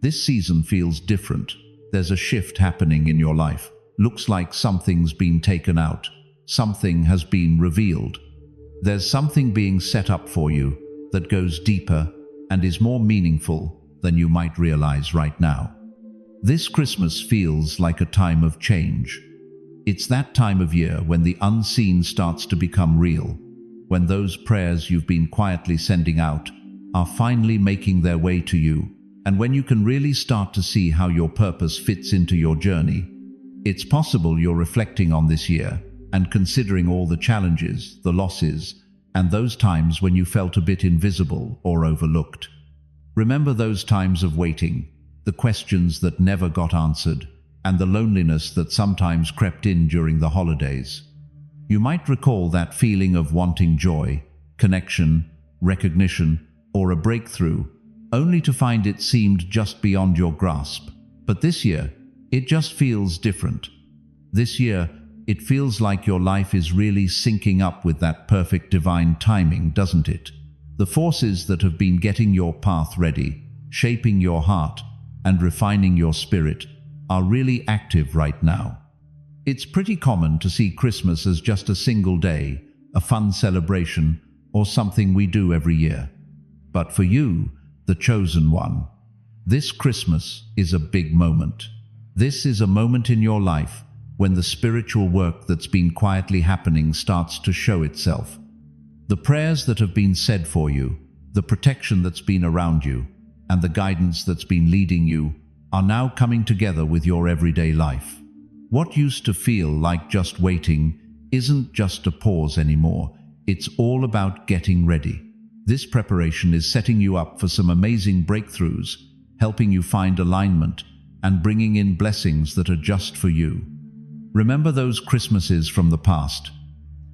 This season feels different. There's a shift happening in your life. Looks like something's been taken out. Something has been revealed. There's something being set up for you that goes deeper and is more meaningful than you might realize right now. This Christmas feels like a time of change. It's that time of year when the unseen starts to become real, when those prayers you've been quietly sending out are finally making their way to you, and when you can really start to see how your purpose fits into your journey. It's possible you're reflecting on this year and considering all the challenges, the losses, and those times when you felt a bit invisible or overlooked. Remember those times of waiting, the questions that never got answered, and the loneliness that sometimes crept in during the holidays. You might recall that feeling of wanting joy, connection, recognition, or a breakthrough, only to find it seemed just beyond your grasp. But this year, it just feels different. This year, it feels like your life is really syncing up with that perfect divine timing, doesn't it? The forces that have been getting your path ready, shaping your heart, and refining your spirit are really active right now. It's pretty common to see Christmas as just a single day, a fun celebration, or something we do every year. But for you, the chosen one, this Christmas is a big moment. This is a moment in your life when the spiritual work that's been quietly happening starts to show itself. The prayers that have been said for you, the protection that's been around you, and the guidance that's been leading you are now coming together with your everyday life. What used to feel like just waiting isn't just a pause anymore. It's all about getting ready. This preparation is setting you up for some amazing breakthroughs, helping you find alignment, and bringing in blessings that are just for you. Remember those Christmases from the past?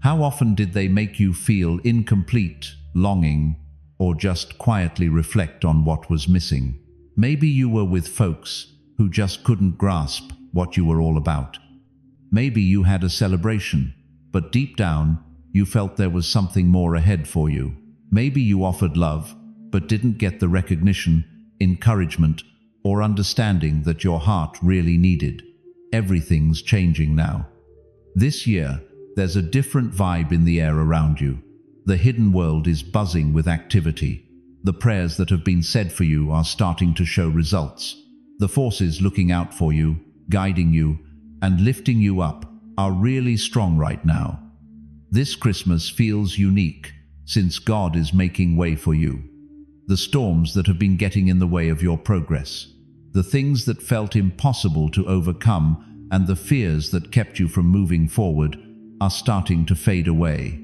How often did they make you feel incomplete, longing, or just quietly reflect on what was missing? Maybe you were with folks who just couldn't grasp what you were all about. Maybe you had a celebration, but deep down, you felt there was something more ahead for you. Maybe you offered love, but didn't get the recognition, encouragement, or understanding that your heart really needed. Everything's changing now. This year, there's a different vibe in the air around you. The hidden world is buzzing with activity. The prayers that have been said for you are starting to show results. The forces looking out for you, guiding you, and lifting you up are really strong right now. This Christmas feels unique, since God is making way for you. The storms that have been getting in the way of your progress, the things that felt impossible to overcome, and the fears that kept you from moving forward are starting to fade away.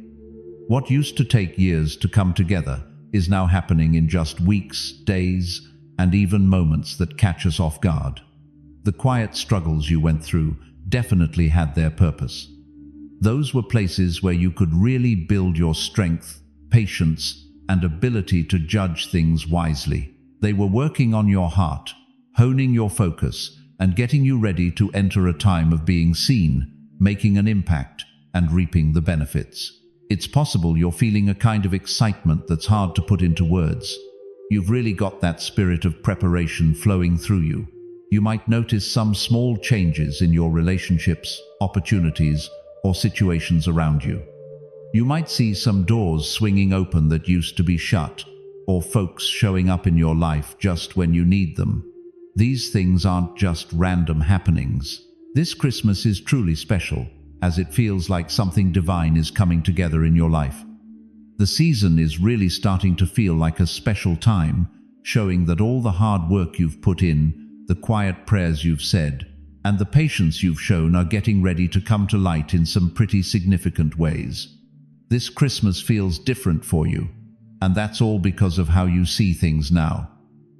What used to take years to come together is now happening in just weeks, days, and even moments that catch us off guard. The quiet struggles you went through definitely had their purpose. Those were places where you could really build your strength, patience, and ability to judge things wisely. They were working on your heart, honing your focus, and getting you ready to enter a time of being seen, making an impact, and reaping the benefits. It's possible you're feeling a kind of excitement that's hard to put into words. You've really got that spirit of preparation flowing through you. You might notice some small changes in your relationships, opportunities, or situations around you. You might see some doors swinging open that used to be shut, or folks showing up in your life just when you need them. These things aren't just random happenings. This Christmas is truly special, as it feels like something divine is coming together in your life. The season is really starting to feel like a special time, showing that all the hard work you've put in, the quiet prayers you've said, and the patience you've shown are getting ready to come to light in some pretty significant ways. This Christmas feels different for you, and that's all because of how you see things now.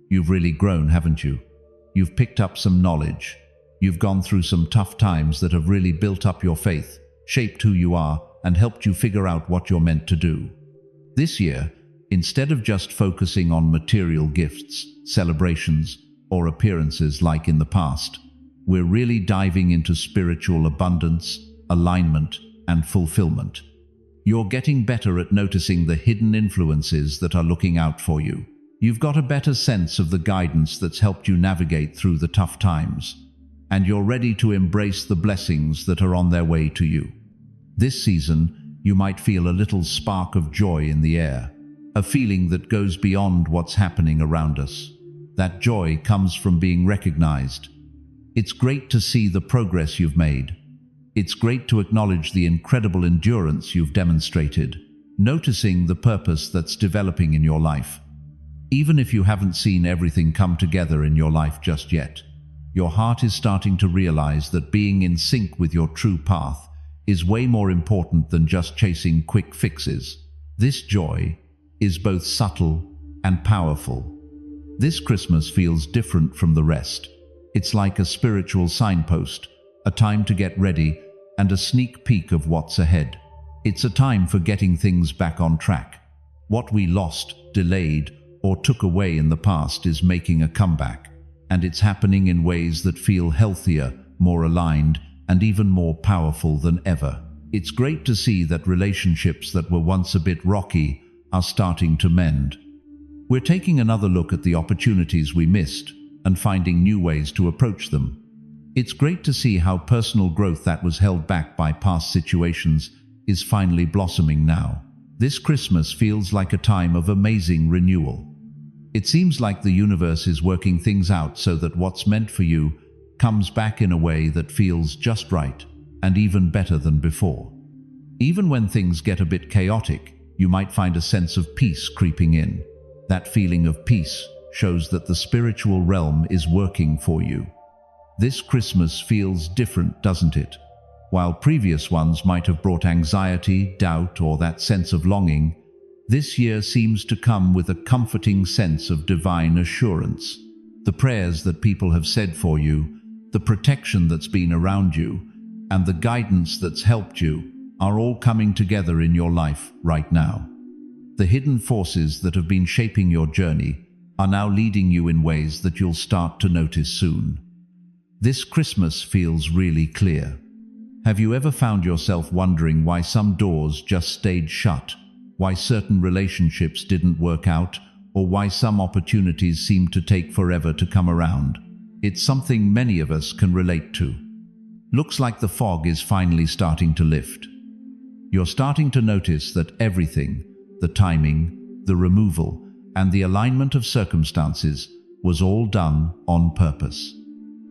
You've really grown, haven't you? You've picked up some knowledge. You've gone through some tough times that have really built up your faith, shaped who you are, and helped you figure out what you're meant to do. This year, instead of just focusing on material gifts, celebrations, or appearances like in the past, we're really diving into spiritual abundance, alignment, and fulfillment. You're getting better at noticing the hidden influences that are looking out for you. You've got a better sense of the guidance that's helped you navigate through the tough times, and you're ready to embrace the blessings that are on their way to you. This season, you might feel a little spark of joy in the air, a feeling that goes beyond what's happening around us. That joy comes from being recognized. It's great to see the progress you've made. It's great to acknowledge the incredible endurance you've demonstrated, noticing the purpose that's developing in your life. Even if you haven't seen everything come together in your life just yet, your heart is starting to realize that being in sync with your true path is way more important than just chasing quick fixes. This joy is both subtle and powerful. This Christmas feels different from the rest. It's like a spiritual signpost, a time to get ready, and a sneak peek of what's ahead. It's a time for getting things back on track. What we lost, delayed, or took away in the past is making a comeback, and it's happening in ways that feel healthier, more aligned, and even more powerful than ever. It's great to see that relationships that were once a bit rocky are starting to mend. We're taking another look at the opportunities we missed and finding new ways to approach them. It's great to see how personal growth that was held back by past situations is finally blossoming now. This Christmas feels like a time of amazing renewal. It seems like the universe is working things out so that what's meant for you comes back in a way that feels just right and even better than before. Even when things get a bit chaotic, you might find a sense of peace creeping in. That feeling of peace shows that the spiritual realm is working for you. This Christmas feels different, doesn't it? While previous ones might have brought anxiety, doubt, or that sense of longing, this year seems to come with a comforting sense of divine assurance. The prayers that people have said for you, the protection that's been around you, and the guidance that's helped you are all coming together in your life right now. The hidden forces that have been shaping your journey are now leading you in ways that you'll start to notice soon. This Christmas feels really clear. Have you ever found yourself wondering why some doors just stayed shut, why certain relationships didn't work out, or why some opportunities seem to take forever to come around? It's something many of us can relate to. Looks like the fog is finally starting to lift. You're starting to notice that everything, the timing, the removal, and the alignment of circumstances was all done on purpose.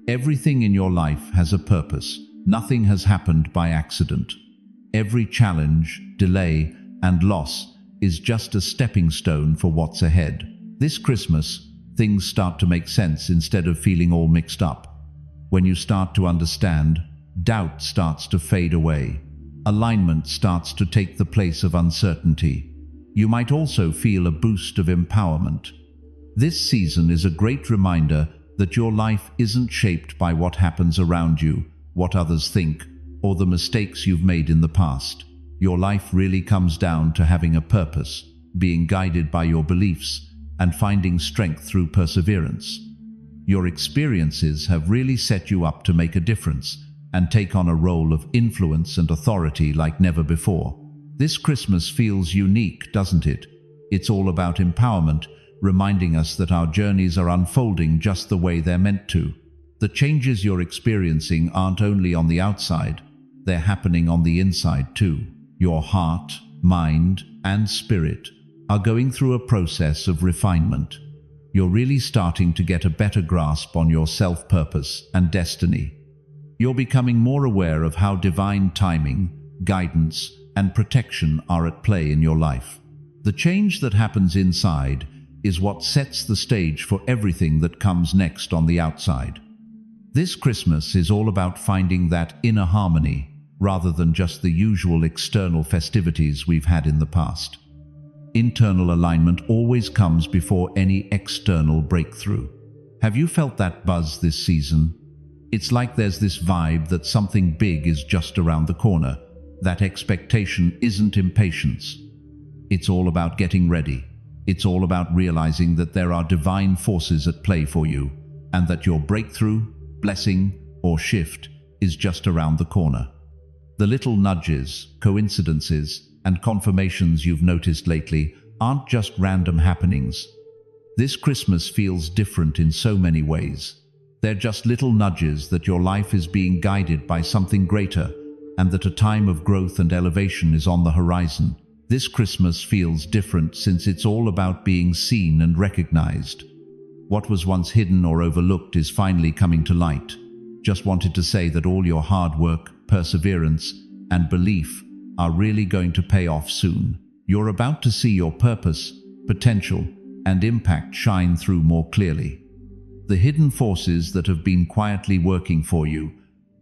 Everything in your life has a purpose. Nothing has happened by accident. Every challenge, delay, and loss is just a stepping stone for what's ahead. This Christmas, things start to make sense instead of feeling all mixed up. When you start to understand, doubt starts to fade away. Alignment starts to take the place of uncertainty. You might also feel a boost of empowerment. This season is a great reminder that your life isn't shaped by what happens around you, what others think, or the mistakes you've made in the past. Your life really comes down to having a purpose, being guided by your beliefs, and finding strength through perseverance. Your experiences have really set you up to make a difference and take on a role of influence and authority like never before. This Christmas feels unique, doesn't it? It's all about empowerment, reminding us that our journeys are unfolding just the way they're meant to. The changes you're experiencing aren't only on the outside, they're happening on the inside too. Your heart, mind, and spirit are going through a process of refinement. You're really starting to get a better grasp on your self-purpose and destiny. You're becoming more aware of how divine timing, guidance, and protection are at play in your life. The change that happens inside is what sets the stage for everything that comes next on the outside. This Christmas is all about finding that inner harmony, rather than just the usual external festivities we've had in the past. Internal alignment always comes before any external breakthrough. Have you felt that buzz this season? It's like there's this vibe that something big is just around the corner. That expectation isn't impatience. It's all about getting ready. It's all about realizing that there are divine forces at play for you, and that your breakthrough, blessing, or shift is just around the corner. The little nudges, coincidences, and confirmations you've noticed lately aren't just random happenings. This Christmas feels different in so many ways. They're just little nudges that your life is being guided by something greater, and that a time of growth and elevation is on the horizon. This Christmas feels different since it's all about being seen and recognized. What was once hidden or overlooked is finally coming to light. Just wanted to say that all your hard work, perseverance, and belief are really going to pay off soon. You're about to see your purpose, potential, and impact shine through more clearly. The hidden forces that have been quietly working for you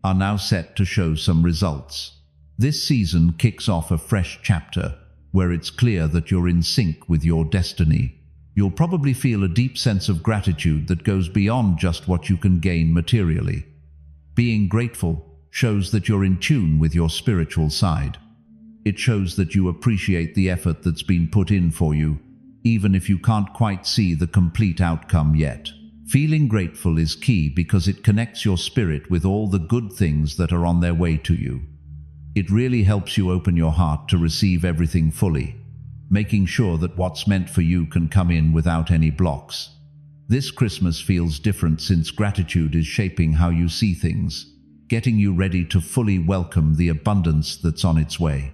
are now set to show some results. This season kicks off a fresh chapter where it's clear that you're in sync with your destiny. You'll probably feel a deep sense of gratitude that goes beyond just what you can gain materially. Being grateful shows that you're in tune with your spiritual side. It shows that you appreciate the effort that's been put in for you, even if you can't quite see the complete outcome yet. Feeling grateful is key because it connects your spirit with all the good things that are on their way to you. It really helps you open your heart to receive everything fully, making sure that what's meant for you can come in without any blocks. This Christmas feels different since gratitude is shaping how you see things, getting you ready to fully welcome the abundance that's on its way.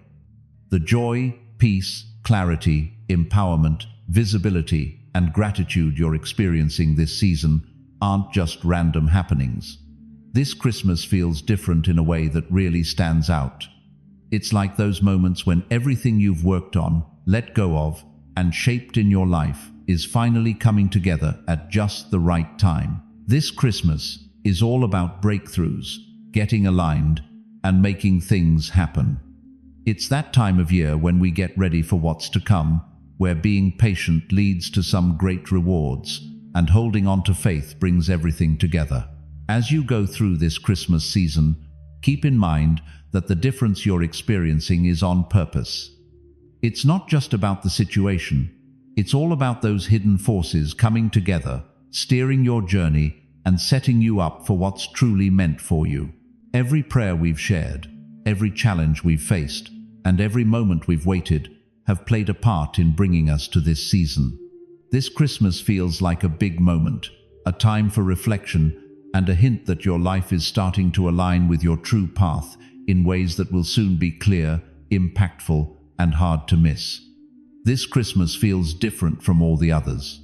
The joy, peace, clarity, empowerment, visibility, and gratitude you're experiencing this season aren't just random happenings. This Christmas feels different in a way that really stands out. It's like those moments when everything you've worked on, let go of, and shaped in your life is finally coming together at just the right time. This Christmas is all about breakthroughs, getting aligned, and making things happen. It's that time of year when we get ready for what's to come, where being patient leads to some great rewards, and holding on to faith brings everything together. As you go through this Christmas season, keep in mind that the difference you're experiencing is on purpose. It's not just about the situation, it's all about those hidden forces coming together, steering your journey, and setting you up for what's truly meant for you. Every prayer we've shared, every challenge we've faced, and every moment we've waited have played a part in bringing us to this season. This Christmas feels like a big moment, a time for reflection, and a hint that your life is starting to align with your true path in ways that will soon be clear, impactful, and hard to miss. This Christmas feels different from all the others.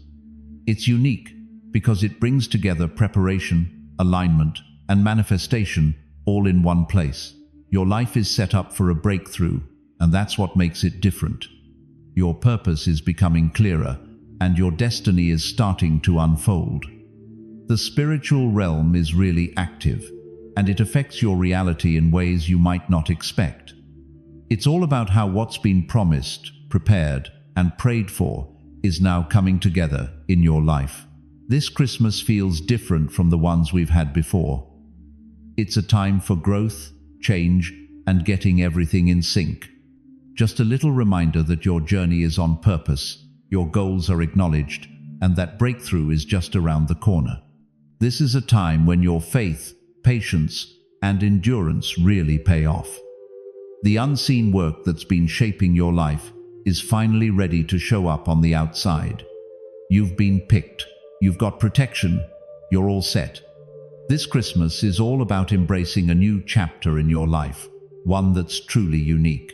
It's unique because it brings together preparation, alignment, and manifestation all in one place. Your life is set up for a breakthrough, and that's what makes it different. Your purpose is becoming clearer, and your destiny is starting to unfold. The spiritual realm is really active, and it affects your reality in ways you might not expect. It's all about how what's been promised, prepared, and prayed for is now coming together in your life. This Christmas feels different from the ones we've had before. It's a time for growth, change, and getting everything in sync. Just a little reminder that your journey is on purpose, your goals are acknowledged, and that breakthrough is just around the corner. This is a time when your faith, patience, and endurance really pay off. The unseen work that's been shaping your life is finally ready to show up on the outside. You've been picked, you've got protection, you're all set. This Christmas is all about embracing a new chapter in your life, one that's truly unique.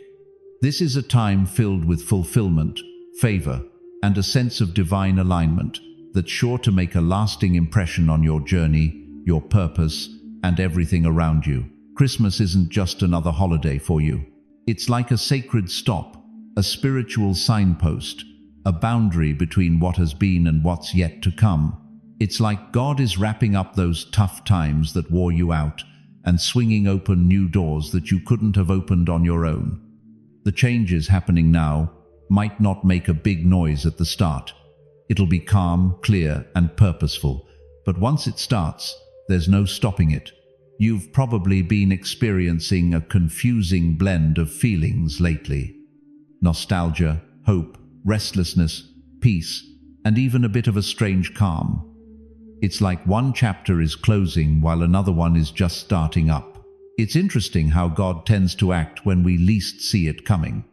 This is a time filled with fulfillment, favor, and a sense of divine alignment that's sure to make a lasting impression on your journey, your purpose, and everything around you. Christmas isn't just another holiday for you. It's like a sacred stop, a spiritual signpost, a boundary between what has been and what's yet to come. It's like God is wrapping up those tough times that wore you out and swinging open new doors that you couldn't have opened on your own. The changes happening now might not make a big noise at the start. It'll be calm, clear, and purposeful. But once it starts, there's no stopping it. You've probably been experiencing a confusing blend of feelings lately. Nostalgia, hope, restlessness, peace, and even a bit of a strange calm. It's like one chapter is closing while another one is just starting up. It's interesting how God tends to act when we least see it coming.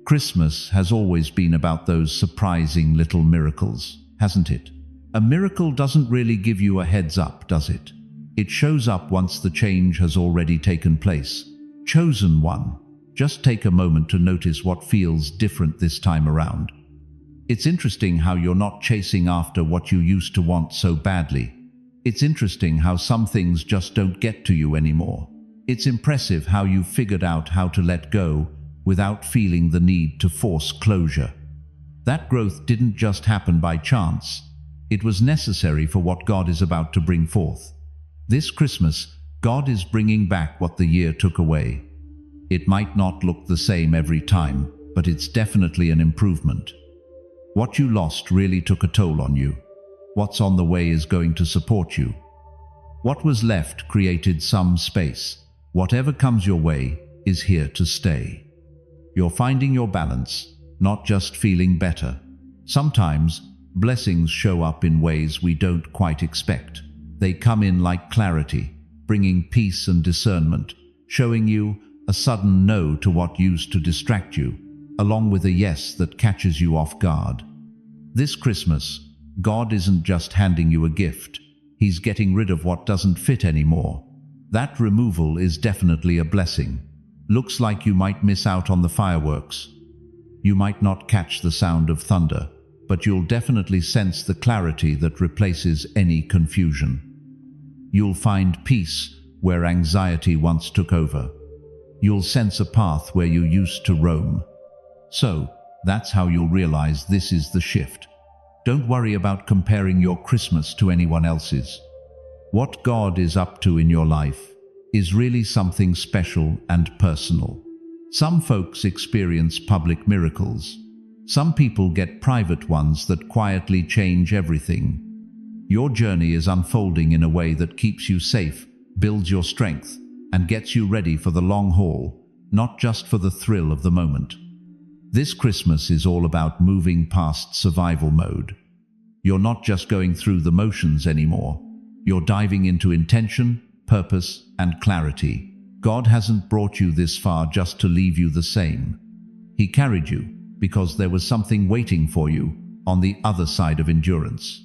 Christmas has always been about those surprising little miracles, hasn't it? A miracle doesn't really give you a heads up, does it? It shows up once the change has already taken place. Chosen one. Just take a moment to notice what feels different this time around. It's interesting how you're not chasing after what you used to want so badly. It's interesting how some things just don't get to you anymore. It's impressive how you've figured out how to let go without feeling the need to force closure. That growth didn't just happen by chance. It was necessary for what God is about to bring forth. This Christmas, God is bringing back what the year took away. It might not look the same every time, but it's definitely an improvement. What you lost really took a toll on you. What's on the way is going to support you. What was left created some space. Whatever comes your way is here to stay. You're finding your balance, not just feeling better. Sometimes, blessings show up in ways we don't quite expect. They come in like clarity, bringing peace and discernment, showing you a sudden no to what used to distract you, along with a yes that catches you off guard. This Christmas, God isn't just handing you a gift. He's getting rid of what doesn't fit anymore. That removal is definitely a blessing. Looks like you might miss out on the fireworks. You might not catch the sound of thunder, but you'll definitely sense the clarity that replaces any confusion. You'll find peace where anxiety once took over. You'll sense a path where you used to roam. So, that's how you'll realize this is the shift. Don't worry about comparing your Christmas to anyone else's. What God is up to in your life is really something special and personal. Some folks experience public miracles. Some people get private ones that quietly change everything. Your journey is unfolding in a way that keeps you safe, builds your strength, and gets you ready for the long haul, not just for the thrill of the moment. This Christmas is all about moving past survival mode. You're not just going through the motions anymore. You're diving into intention, purpose, and clarity. God hasn't brought you this far just to leave you the same. He carried you because there was something waiting for you on the other side of endurance.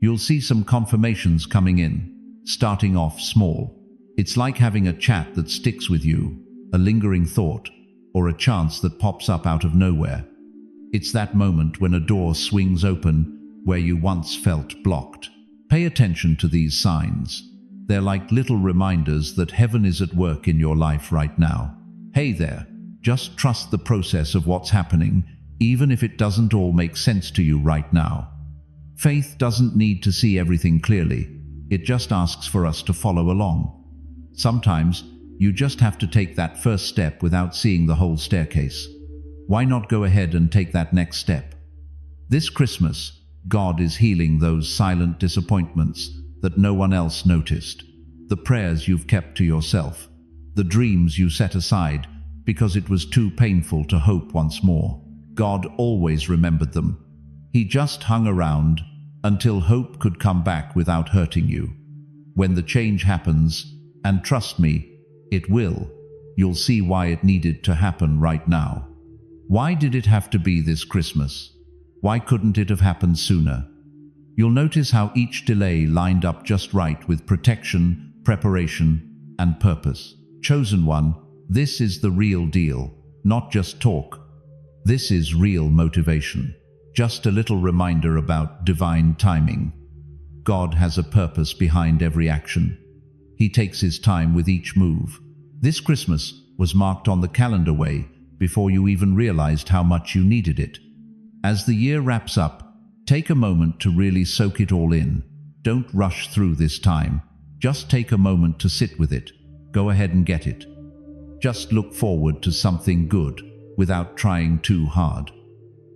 You'll see some confirmations coming in, starting off small. It's like having a chat that sticks with you, a lingering thought, or a chance that pops up out of nowhere. It's that moment when a door swings open where you once felt blocked. Pay attention to these signs. They're like little reminders that heaven is at work in your life right now. Hey there, just trust the process of what's happening, even if it doesn't all make sense to you right now. Faith doesn't need to see everything clearly. It just asks for us to follow along. Sometimes, you just have to take that first step without seeing the whole staircase. Why not go ahead and take that next step? This Christmas, God is healing those silent disappointments that no one else noticed. The prayers you've kept to yourself. The dreams you set aside because it was too painful to hope once more. God always remembered them. He just hung around until hope could come back without hurting you. When the change happens, and trust me, it will, you'll see why it needed to happen right now. Why did it have to be this Christmas? Why couldn't it have happened sooner? You'll notice how each delay lined up just right with protection, preparation, and purpose. Chosen one, this is the real deal, not just talk. This is real motivation. Just a little reminder about divine timing. God has a purpose behind every action. He takes his time with each move. This Christmas was marked on the calendar way before you even realized how much you needed it. As the year wraps up, take a moment to really soak it all in. Don't rush through this time. Just take a moment to sit with it. Go ahead and get it. Just look forward to something good without trying too hard.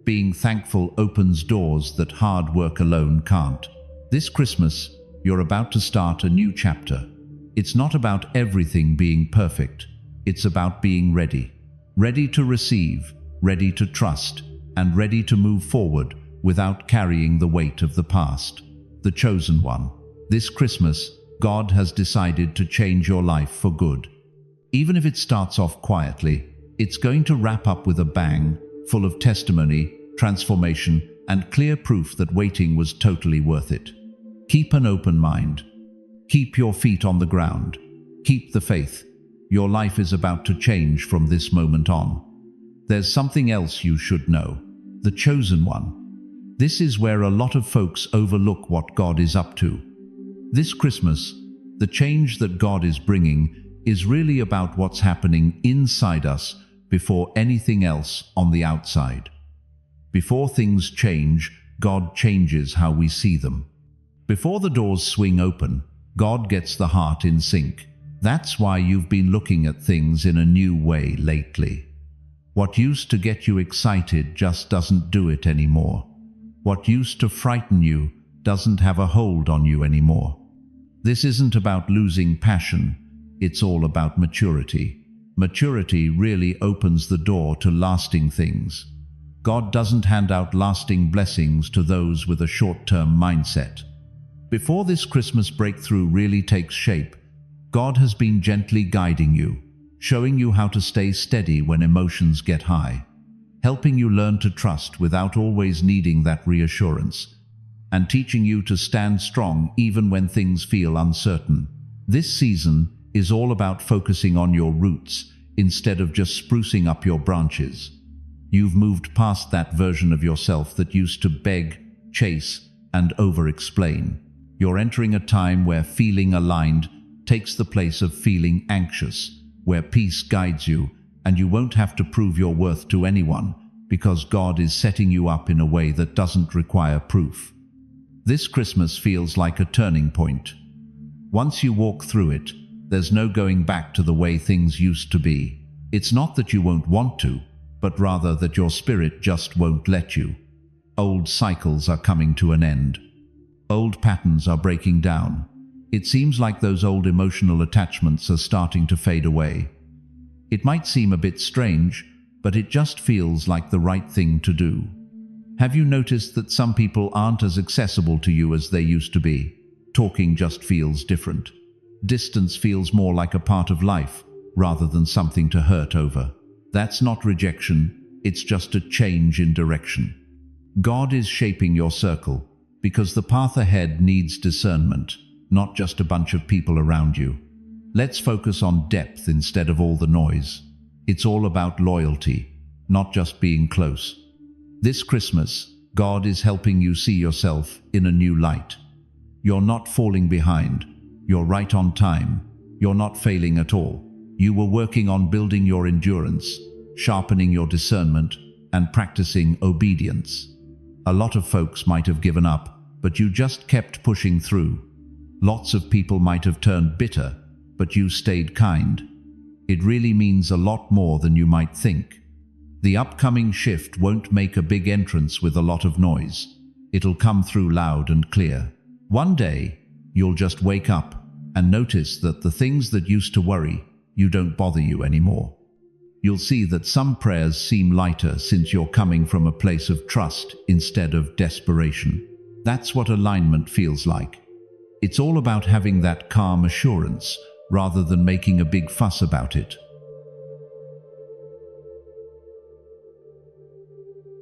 Being thankful opens doors that hard work alone can't. This Christmas, you're about to start a new chapter. It's not about everything being perfect. It's about being ready. Ready to receive, ready to trust, and ready to move forward without carrying the weight of the past. The chosen one. This Christmas, God has decided to change your life for good. Even if it starts off quietly, it's going to wrap up with a bang, full of testimony, transformation, and clear proof that waiting was totally worth it. Keep an open mind. Keep your feet on the ground. Keep the faith. Your life is about to change from this moment on. There's something else you should know. The chosen one. This is where a lot of folks overlook what God is up to. This Christmas, the change that God is bringing is really about what's happening inside us before anything else on the outside. Before things change, God changes how we see them. Before the doors swing open, God gets the heart in sync. That's why you've been looking at things in a new way lately. What used to get you excited just doesn't do it anymore. What used to frighten you doesn't have a hold on you anymore. This isn't about losing passion, it's all about maturity. Maturity really opens the door to lasting things. God doesn't hand out lasting blessings to those with a short-term mindset. Before this Christmas breakthrough really takes shape, God has been gently guiding you, showing you how to stay steady when emotions get high, helping you learn to trust without always needing that reassurance, and teaching you to stand strong even when things feel uncertain. This season is all about focusing on your roots instead of just sprucing up your branches. You've moved past that version of yourself that used to beg, chase, and over-explain. You're entering a time where feeling aligned takes the place of feeling anxious, where peace guides you, and you won't have to prove your worth to anyone because God is setting you up in a way that doesn't require proof. This Christmas feels like a turning point. Once you walk through it, there's no going back to the way things used to be. It's not that you won't want to, but rather that your spirit just won't let you. Old cycles are coming to an end. Old patterns are breaking down. It seems like those old emotional attachments are starting to fade away. It might seem a bit strange, but it just feels like the right thing to do. Have you noticed that some people aren't as accessible to you as they used to be? Talking just feels different. Distance feels more like a part of life, rather than something to hurt over. That's not rejection, it's just a change in direction. God is shaping your circle, because the path ahead needs discernment, not just a bunch of people around you. Let's focus on depth instead of all the noise. It's all about loyalty, not just being close. This Christmas, God is helping you see yourself in a new light. You're not falling behind. You're right on time. You're not failing at all. You were working on building your endurance, sharpening your discernment, and practicing obedience. A lot of folks might have given up, but you just kept pushing through. Lots of people might have turned bitter, but you stayed kind. It really means a lot more than you might think. The upcoming shift won't make a big entrance with a lot of noise. It'll come through loud and clear. One day, you'll just wake up and notice that the things that used to worry you don't bother you anymore. You'll see that some prayers seem lighter since you're coming from a place of trust instead of desperation. That's what alignment feels like. It's all about having that calm assurance rather than making a big fuss about it.